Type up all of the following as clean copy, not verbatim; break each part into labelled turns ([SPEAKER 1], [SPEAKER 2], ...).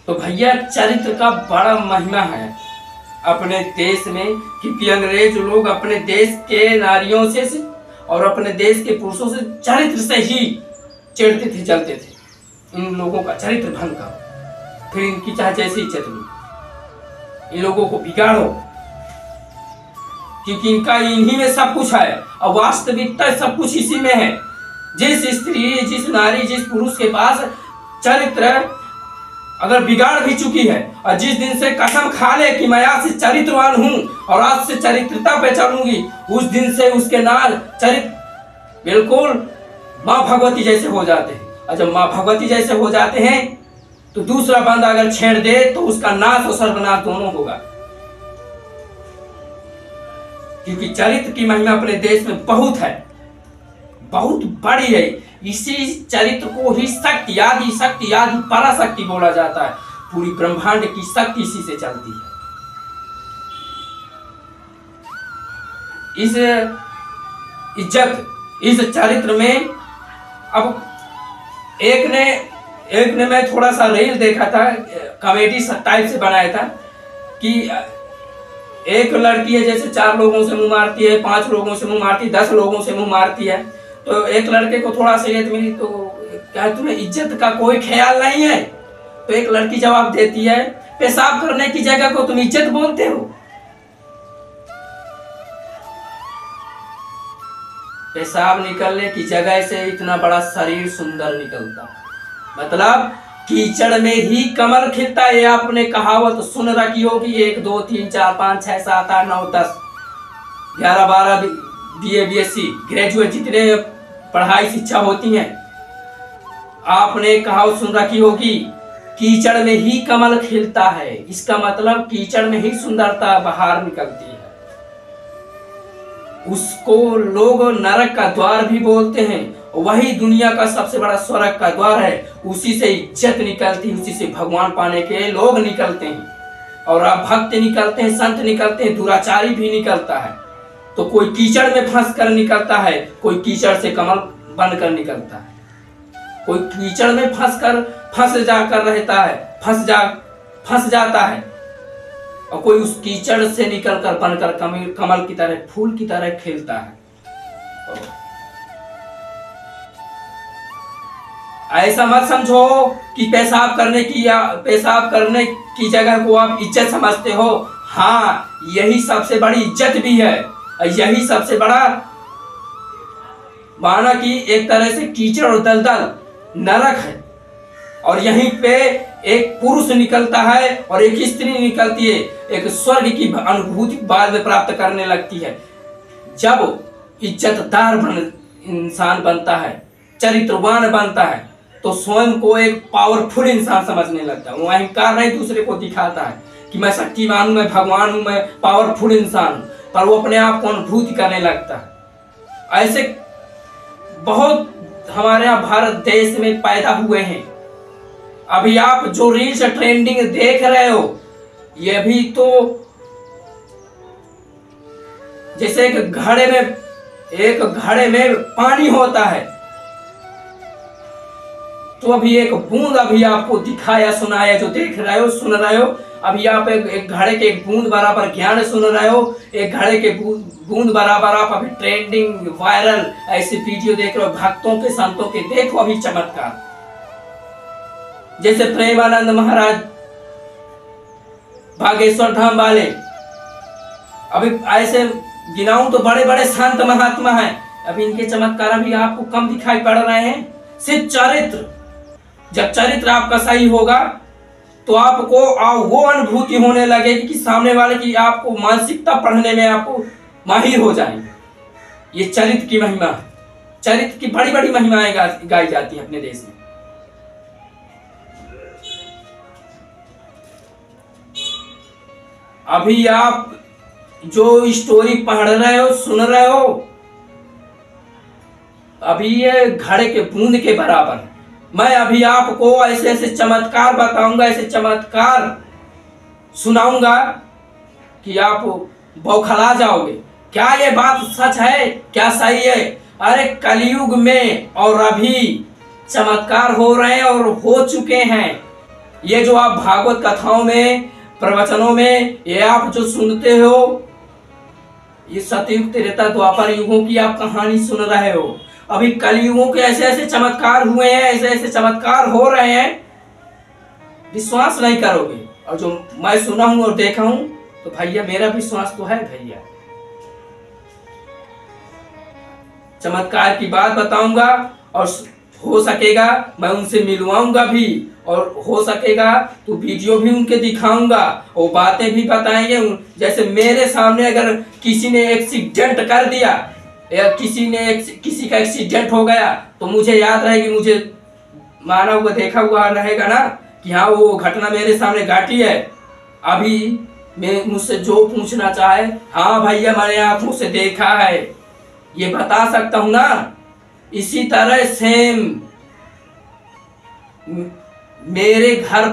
[SPEAKER 1] तो भैया चरित्र का बड़ा महिमा है अपने देश में, क्योंकि अंग्रेज लोग अपने देश के नारियों से और अपने देश के पुरुषों से चरित्र से ही चिढ़ते थे, जलते थे। इन लोगों का चरित्र भंग करो, फिर इनकी चाहे जैसी इज्जत लो, इन लोगों को बिगाड़ो, क्योंकि इनका इन्हीं में सब कुछ है और वास्तविकता सब कुछ इसी में है। जिस स्त्री, जिस नारी, जिस पुरुष के पास चरित्र अगर बिगाड़ भी चुकी है और जिस दिन से कसम खा ले कि मैं आज से चरित्रवान हूं और आज से चरित्रता पे चलूंगी, उस दिन से उसके नाल चरित्र बिल्कुल माँ भगवती जैसे हो जाते हैं। और जब माँ भगवती जैसे हो जाते हैं तो दूसरा बंदा अगर छेड़ दे तो उसका नाश और सर्वनाश दोनों होगा, क्योंकि चरित्र की महिमा अपने देश में बहुत है, बहुत बड़ी है। इसी चरित्र को ही शक्ति आदि पराशक्ति बोला जाता है। पूरी ब्रह्मांड की शक्ति इसी से चलती है। इस इज्जत, इस चरित्र में अब एक ने मैं थोड़ा सा रील देखा था, कॉमेडी टाइप से बनाया था कि एक लड़की है जैसे 4 लोगों से मुंह मारती है, 5 लोगों से मुंह मारती है, 10 लोगों से मुंह मारती है। तो एक लड़के को थोड़ा सा इज्जत मिली, तो क्या तुम्हें इज्जत का कोई ख्याल नहीं है? तो एक लड़की जवाब देती है, पेशाब करने की जगह को तुम इज्जत बोलते हो? पेशाब निकलने की जगह से इतना बड़ा शरीर सुंदर निकलता, मतलब कीचड़ में ही कमल खिलता है। आपने कहावत सुन रखी होगी, 1 2 3 4 5 6 7 8 9 10 11 12 BA BSc ग्रेजुएट जितने पढ़ाई शिक्षा होती है, आपने कहावत सुन रखी होगी, कीचड़ में ही कमल खिलता है। इसका मतलब कीचड़ में ही सुंदरता बाहर निकलती है। उसको लोग नरक का द्वार भी बोलते हैं, वही दुनिया का सबसे बड़ा स्वर्ग का द्वार है। उसी से इज्जत निकलती है, उसी से भगवान पाने के लोग निकलते हैं और भक्त निकलते हैं, संत निकलते हैं, दुराचारी भी निकलता है। तो कोई कीचड़ में फंस कर निकलता है, कोई कीचड़ से कमल बनकर निकलता है, कोई कीचड़ में फंस जाकर रहता है, फंस जाता है, और कोई उस कीचड़ से निकलकर बनकर कमल की तरह, फूल की तरह खिलता है। ऐसा मत समझो कि पेशाब करने की जगह को आप इज्जत समझते हो। हाँ, यही सबसे बड़ी इज्जत भी है, यही सबसे बड़ा, माना कि एक तरह से कीचड़ और दलदल नरक है, और यहीं पे एक पुरुष निकलता है और एक स्त्री निकलती है, एक स्वर्ग की अनुभूति बाद में प्राप्त करने लगती है। जब इज्जतदार इंसान बनता है, चरित्रवान बनता है, तो स्वयं को एक पावरफुल इंसान समझने लगता है। वो अहंकार नहीं दूसरे को दिखाता है कि मैं शक्तिमान हूं, मैं भगवान हूं, मैं पावरफुल इंसान हूं, पर वो अपने आप को अनुभूति करने लगता है। ऐसे बहुत हमारे यहाँ भारत देश में पैदा हुए हैं। अभी आप जो रील्स ट्रेंडिंग देख रहे हो, ये भी तो जैसे एक घड़े में पानी होता है, तो अभी एक बूंद अभी आपको दिखाया सुनाया, जो देख रहे हो सुन रहे हो, अभी आप एक घड़े के एक बूंद बराबर ज्ञान सुन रहे हो, एक घड़े के बूंद बराबर आप अभी ट्रेंडिंग वायरल ऐसे वीडियो देख रहे हो, भक्तों के संतों के। देखो अभी चमत्कार, जैसे प्रेमानंद महाराज बागेश्वर धाम वाले, अभी ऐसे गिनाऊं तो बड़े बड़े संत महात्मा हैं, अभी इनके चमत्कार अभी आपको कम दिखाई पड़ रहे हैं। सिर्फ चरित्र, जब चरित्र आपका सही होगा तो आपको वो अनुभूति होने लगेगी कि सामने वाले की आपको मानसिकता पढ़ने में आपको माहिर हो जाएंगे। ये चरित्र की महिमा है। चरित्र की बड़ी बड़ी महिमाएं गाई जाती हैं अपने देश में। अभी आप जो स्टोरी पढ़ रहे हो, सुन रहे हो, अभी ये घड़े के बूंद के बराबर। मैं अभी आपको ऐसे ऐसे चमत्कार बताऊंगा, ऐसे चमत्कार सुनाऊंगा कि आप बौखला जाओगे। क्या ये बात सच है? क्या सही है? अरे कलयुग में और अभी चमत्कार हो रहे हैं और हो चुके हैं। ये जो आप भागवत कथाओं में, प्रवचनों में ये आप जो सुनते हो, ये सतयुग त्रेता द्वापर युगों की आप कहानी सुन रहे हो। अभी कलयुगों के ऐसे ऐसे चमत्कार हुए हैं, ऐसे ऐसे चमत्कार हो रहे हैं, विश्वास नहीं करोगे। और जो मैं सुना हूं और देखा हूं तो भैया मेरा विश्वास तो है भैया। चमत्कार की बात बताऊंगा और हो सकेगा मैं उनसे मिलवाऊंगा भी, और हो सकेगा तो वीडियो भी उनके दिखाऊंगा, वो बातें भी बताएंगे। जैसे मेरे सामने अगर किसी ने एक्सीडेंट कर दिया या किसी का एक्सीडेंट हो गया तो मुझे याद रहेगी, मुझे माना हुआ देखा हुआ रहेगा ना कि हाँ वो घटना मेरे सामने घटी है। अभी मैं मुझसे जो पूछना चाहे, हाँ भैया मैंने आंखों से देखा है, ये बता सकता हूं ना। इसी तरह सेम मेरे घर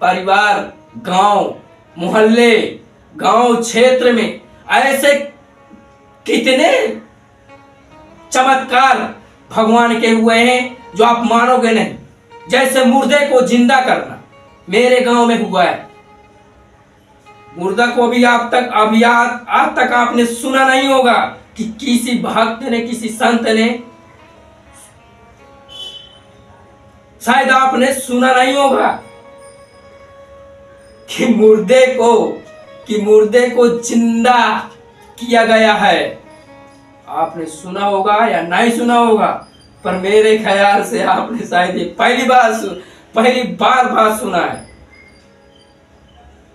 [SPEAKER 1] परिवार, गांव मोहल्ले, गांव क्षेत्र में ऐसे कितने चमत्कार भगवान के हुए हैं जो आप मानोगे नहीं। जैसे मुर्दे को जिंदा करना मेरे गांव में हुआ है। मुर्दा को भी आज तक आपने सुना नहीं होगा कि किसी भक्त ने, किसी संत ने, शायद आपने सुना नहीं होगा कि मुर्दे को जिंदा किया गया है। आपने सुना होगा या नहीं सुना होगा, पर मेरे ख्याल से आपने शायद ये पहली बार बात सुना है।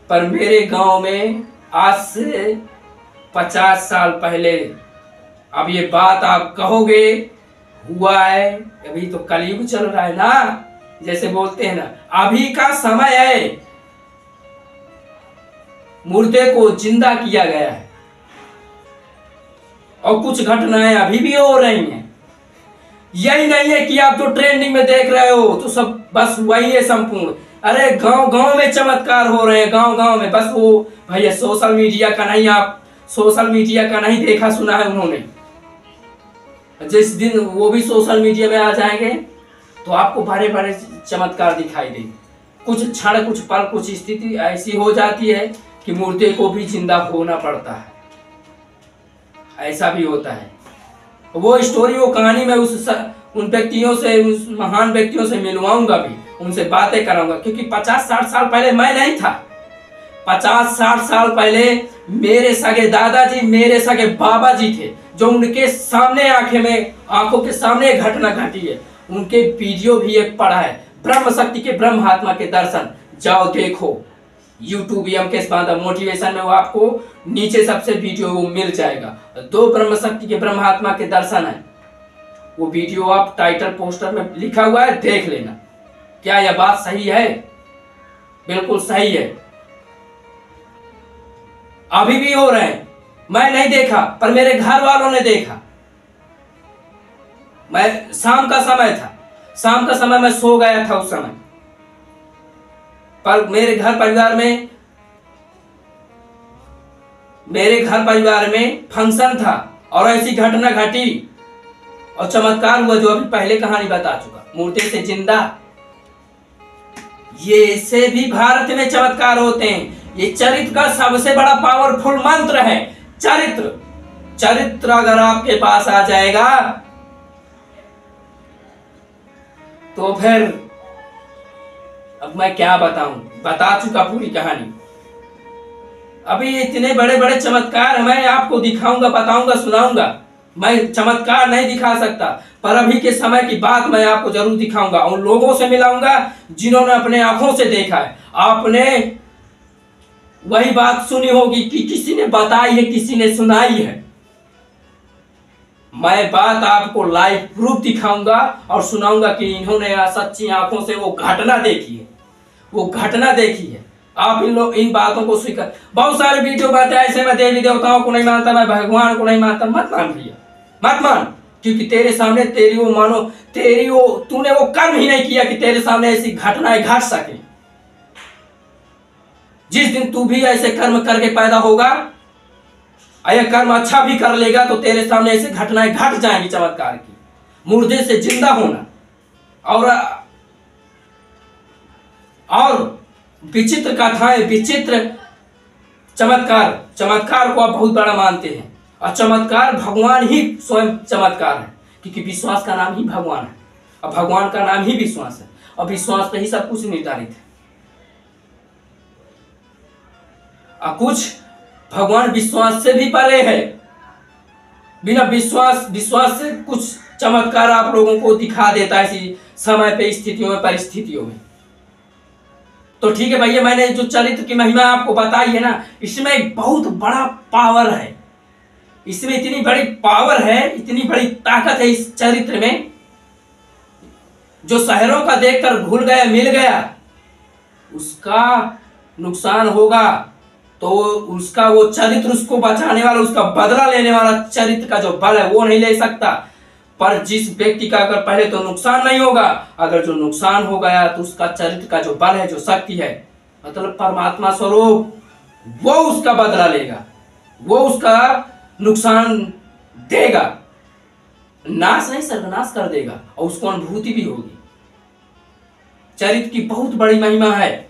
[SPEAKER 1] पर मेरे गांव में आज से 50 साल पहले, अब ये बात आप कहोगे हुआ है, अभी तो कलयुग चल रहा है ना, जैसे बोलते हैं ना, अभी का समय है। मुर्दे को जिंदा किया गया है और कुछ घटनाएं अभी भी हो रही हैं। यही नहीं है कि आप जो ट्रेंडिंग में देख रहे हो तो सब बस वही है संपूर्ण। अरे गांव गांव में चमत्कार हो रहे हैं, गांव गांव में। बस वो भैया सोशल मीडिया का नहीं देखा सुना है उन्होंने। जिस दिन वो भी सोशल मीडिया में आ जाएंगे तो आपको बड़े बड़े चमत्कार दिखाई देंगे। कुछ क्षण, कुछ पल, कुछ स्थिति ऐसी हो जाती है कि मुर्दे को भी जिंदा होना पड़ता है। ऐसा भी होता है। वो स्टोरी, वो कहानी मैं उन व्यक्तियों से, उस महान व्यक्तियों से मिलवाऊंगा भी, उनसे बातें कराऊंगा। क्योंकि 50-60 साल पहले मैं नहीं था। 50-60 साल पहले मेरे सगे दादाजी, मेरे सगे बाबा जी थे, जो उनके सामने आंखों के सामने घटना घटी है। उनके वीडियो भी एक पड़ा है, ब्रह्म शक्ति के ब्रह्मात्मा के दर्शन, जाओ देखो YouTube एमकेएस बांदा मोटिवेशन में, वो आपको नीचे सबसे वीडियो वो मिल जाएगा। 2 ब्रह्म शक्ति के ब्रह्मात्मा के दर्शन है, वो वीडियो आप टाइटल पोस्टर में लिखा हुआ है, देख लेना। क्या यह बात सही है? बिल्कुल सही है। अभी भी हो रहे हैं। मैं नहीं देखा पर मेरे घर वालों ने देखा। मैं शाम का समय मैं सो गया था उस समय, पर मेरे घर परिवार में फंक्शन था और ऐसी घटना घटी और चमत्कार हुआ, जो अभी पहले कहानी बता चुका, मुर्दे से जिंदा। ये से भी भारत में चमत्कार होते हैं। ये चरित्र का सबसे बड़ा पावरफुल मंत्र है। चरित्र अगर आपके पास आ जाएगा तो फिर अब मैं क्या बताऊं, बता चुका पूरी कहानी। अभी इतने बड़े बड़े चमत्कार मैं आपको दिखाऊंगा, बताऊंगा, सुनाऊंगा। मैं चमत्कार नहीं दिखा सकता, पर अभी के समय की बात मैं आपको जरूर दिखाऊंगा। उन लोगों से मिलाऊंगा जिन्होंने अपने आंखों से देखा है। आपने वही बात सुनी होगी कि किसी ने बताई है, किसी ने सुनाई है। मैं बात आपको लाइव प्रूफ दिखाऊंगा और सुनाऊंगा कि इन्होंने सच्ची आंखों से वो घटना देखी है। आप इन बातों को स्वीकार। बहुत सारे वीडियो बातें ऐसे, मैं देवी देवताओं को नहीं मानता, मैं भगवान को नहीं मानता। मत मान भैया, मत मान, क्योंकि तेरे सामने तूने वो कर्म ही नहीं किया कि तेरे सामने ऐसी घटनाएं घट सके। जिस दिन तू भी ऐसे कर्म करके पैदा होगा, यह कर्म अच्छा भी कर लेगा, तो तेरे सामने ऐसे घटनाएं घट जाएंगी चमत्कार की। मुर्दे से जिंदा होना और और विचित्र कथाएं, विचित्र चमत्कार, चमत्कार को आप बहुत बड़ा मानते हैं, और चमत्कार भगवान ही स्वयं चमत्कार है, क्योंकि विश्वास का नाम ही भगवान है, और भगवान का नाम ही विश्वास है, और विश्वास पे ही सब कुछ निर्धारित है। और कुछ भगवान विश्वास से भी परे है, बिना विश्वास से कुछ चमत्कार आप लोगों को दिखा देता है इसी समय पे, स्थितियों में, परिस्थितियों में। तो ठीक है भैया, मैंने जो चरित्र की महिमा आपको बताई है ना, इसमें एक बहुत बड़ा पावर है, इसमें इतनी बड़ी पावर है, इतनी बड़ी ताकत है इस चरित्र में, जो शहरों का देखकर भूल गया, मिल गया, उसका नुकसान होगा, तो उसका वो चरित्र, उसको बचाने वाला, उसका बदला लेने वाला चरित्र का जो बल है वो नहीं ले सकता। पर जिस व्यक्ति का अगर पहले तो नुकसान नहीं होगा, अगर जो नुकसान हो गया तो उसका चरित्र का जो बल है, जो शक्ति है, मतलब परमात्मा स्वरूप, वो उसका बदला लेगा, वो उसका नुकसान देगा, नाश नहीं सर्वनाश कर देगा, और उसको अनुभूति भी होगी। चरित्र की बहुत बड़ी महिमा है,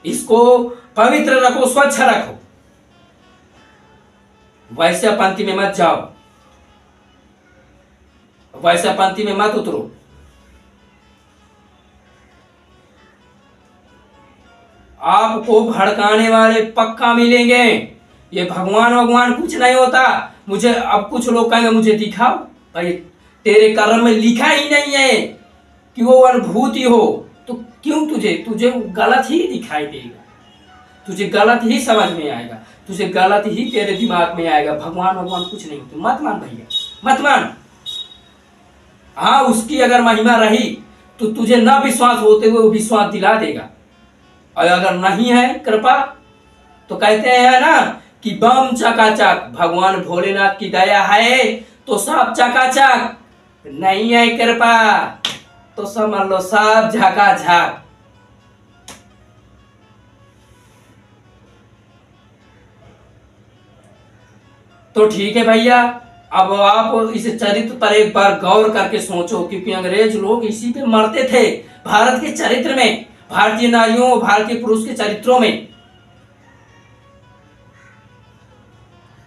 [SPEAKER 1] इसको पवित्र रखो, स्वच्छ रखो, वैश्य पंथी में मत जाओ, वैश्य पंथी में मत उतरो। आपको भड़काने वाले पक्का मिलेंगे, ये भगवान कुछ नहीं होता। मुझे अब कुछ लोग कहेंगे मुझे दिखाओ, भाई तेरे कर्म में लिखा ही नहीं है कि वो अनुभूति हो, तो क्यों तुझे गलत ही दिखाई देगा, तुझे गलत ही समझ में आएगा, तुझे गलत ही तेरे दिमाग में आएगा। भगवान कुछ नहीं होते, मत मान भैया, मत मान। हाँ, उसकी अगर महिमा रही तो तुझे न विश्वास होते हुए विश्वास दिला देगा, और अगर नहीं है कृपा तो कहते हैं ना कि बम चकाचक, भगवान भोलेनाथ की दया है तो सब चकाचक, नहीं है कृपा तो समझ लो सब झकाझक। तो ठीक है भैया, अब आप इस चरित्र पर एक बार गौर करके सोचो, क्योंकि अंग्रेज लोग इसी पे मरते थे, भारत के चरित्र में, भारतीय नारियों, भारतीय पुरुष के चरित्रों में।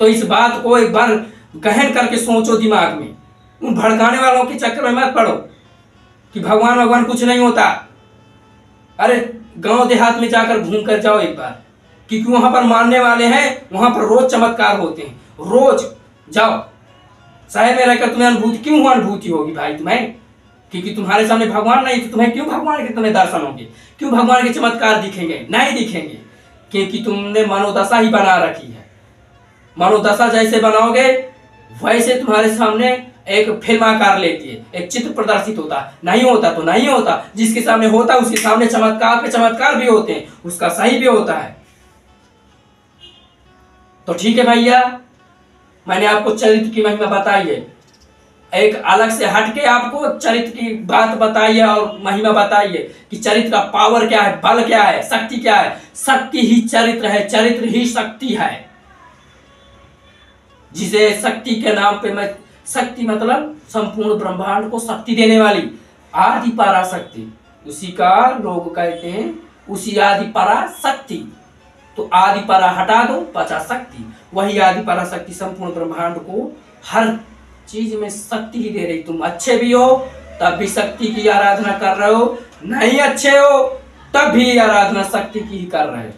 [SPEAKER 1] तो इस बात को एक बार गहन करके सोचो दिमाग में, उन भड़काने वालों के चक्कर में मत पड़ो कि भगवान कुछ नहीं होता। अरे गांव देहात में जाकर घूम कर जाओ एक बार, क्योंकि वहां पर मानने वाले हैं, वहां पर रोज चमत्कार होते हैं, रोज जाओ। शहर में रहकर तुम्हें अनुभूति क्यों अनुभूति होगी भाई तुम्हें, क्योंकि तुम्हारे सामने भगवान नहीं, तो तुम्हें क्यों भगवान के तुम्हें दर्शन होंगे, क्यों भगवान के चमत्कार दिखेंगे, नहीं दिखेंगे, क्योंकि तुमने मनोदशा ही बना रखी है। मनोदशा जैसे बनाओगे वैसे तुम्हारे सामने एक फिल्म आकार लेती है, एक चित्र प्रदर्शित होता है, नहीं होता तो नहीं होता, जिसके सामने होता है उसके सामने चमत्कार पे चमत्कार भी होते हैं, उसका सही भी होता है। तो ठीक है भैया, मैंने आपको चरित्र की महिमा बताई है, एक अलग से हटके आपको चरित्र की बात बताई है और महिमा बताई है कि चरित्र का पावर क्या है, बल क्या है, शक्ति क्या है। शक्ति ही चरित्र है, चरित्र ही शक्ति है, जिसे शक्ति के नाम पे मैं, शक्ति मतलब संपूर्ण ब्रह्मांड को शक्ति देने वाली आदि पराशक्ति, उसी का लोग कहते हैं, उसी आदि पराशक्ति। तो आदि परा हटा दो, बचा शक्ति, वही आदि पराशक्ति संपूर्ण ब्रह्मांड को हर चीज में शक्ति ही दे रही। तुम अच्छे भी हो तब भी शक्ति की आराधना कर रहे हो, नहीं अच्छे हो तब भी आराधना शक्ति की ही कर रहे हो।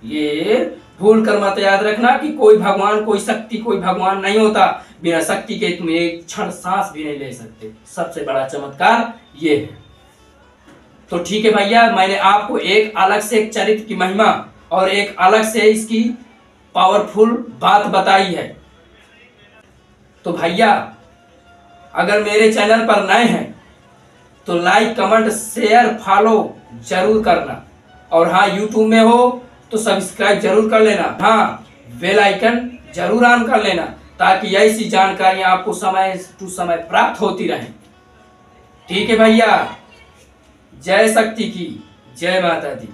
[SPEAKER 1] ये भूल कर मत याद रखना कि कोई भगवान, कोई शक्ति, कोई भगवान नहीं होता। बिना शक्ति के तुम एक क्षण सांस भी नहीं ले सकते। सबसे बड़ा चमत्कार ये है। तो ठीक है भैया, मैंने आपको एक अलग से एक चरित्र की महिमा और एक अलग से इसकी पावरफुल बात बताई है। तो भैया अगर मेरे चैनल पर नए हैं तो लाइक, कमेंट, शेयर, फॉलो जरूर करना, और हाँ यूट्यूब में हो तो सब्सक्राइब जरूर कर लेना, हाँ बेल आइकन जरूर ऑन कर लेना, ताकि ऐसी जानकारियां आपको समय टू समय प्राप्त होती रहें। ठीक है भैया, जय शक्ति की, जय माता दी।